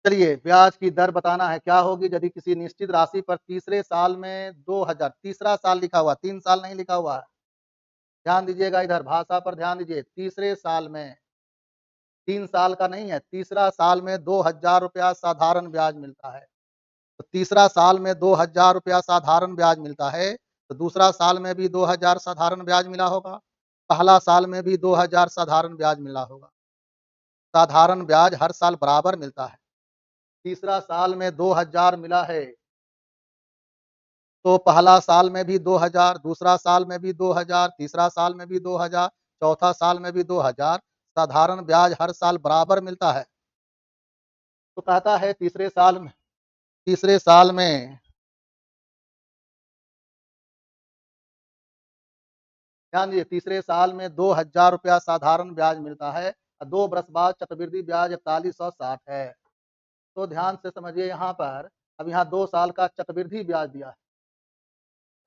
चलिए ब्याज की दर बताना है, क्या होगी यदि किसी निश्चित राशि पर तीसरे साल में 2000, तीसरा साल लिखा हुआ, 3 साल नहीं लिखा हुआ है। ध्यान दीजिएगा, इधर भाषा पर ध्यान दीजिए। तीसरे साल में, 3 साल का नहीं है, तीसरा साल में 2000 रुपया साधारण ब्याज मिलता है। तो तीसरा साल में 2000 रुपया साधारण ब्याज मिलता है, तो दूसरा साल में भी 2000 साधारण ब्याज मिला होगा, पहला साल में भी 2000 साधारण ब्याज मिला होगा। साधारण ब्याज हर साल बराबर मिलता है। तीसरा साल में 2000 मिला है, तो पहला साल में भी 2000, दूसरा साल में भी 2000, तीसरा साल में भी 2000, चौथा साल में भी 2000। साधारण ब्याज हर साल बराबर मिलता है। तो कहता है तीसरे साल में ध्यान दीजिए, तीसरे साल में 2000 रुपया साधारण ब्याज मिलता है और 2 बरस बाद चक्रवृद्धि ब्याज 4160 है। तो ध्यान से समझिए यहाँ पर, अब यहाँ 2 साल का चक्रवृद्धि ब्याज दिया है।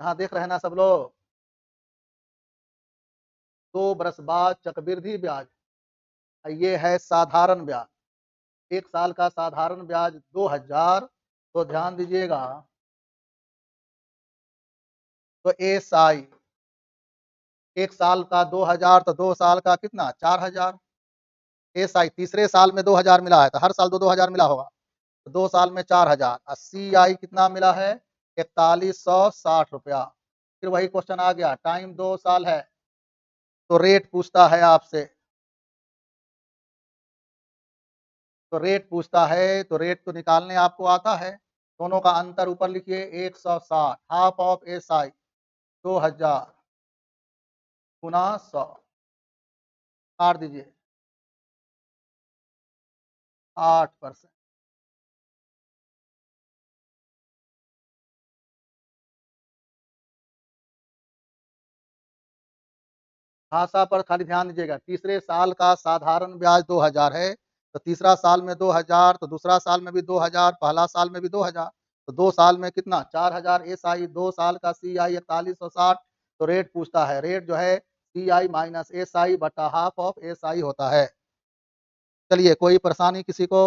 यहाँ देख रहे हैं ना सब लोग? 2 बरस बाद चक्रवृद्धि ब्याज और ये है साधारण ब्याज। 1 साल का साधारण ब्याज 2000, तो ध्यान दीजिएगा, तो एसआई 1 साल का 2000, तो 2 साल का कितना 4000। एसआई तीसरे साल में 2000 मिला है, तो हर साल 2-2000 मिला होगा, तो 2 साल में 4000 और सीआई कितना मिला है 4160 रुपया। फिर वही क्वेश्चन आ गया, टाइम 2 साल है, तो रेट पूछता है आपसे, तो रेट पूछता है, तो रेट तो निकालने आपको आता है। दोनों का अंतर ऊपर लिखिए 160, हाफ ऑफ एसआई 2000 गुना 100, काट दीजिए 8%। भाषा पर खाली ध्यान दीजिएगा। तीसरे साल का साधारण ब्याज 2000 है, तो तीसरा साल में 2000, तो दूसरा साल में भी 2000, पहला साल में भी 2000, तो 2 साल में कितना 4000 एसआई, 2 साल का सीआई 4160। तो रेट पूछता है, रेट जो है सीआई माइनस एसआई बटा हाफ ऑफ एसआई होता है। चलिए, कोई परेशानी किसी को?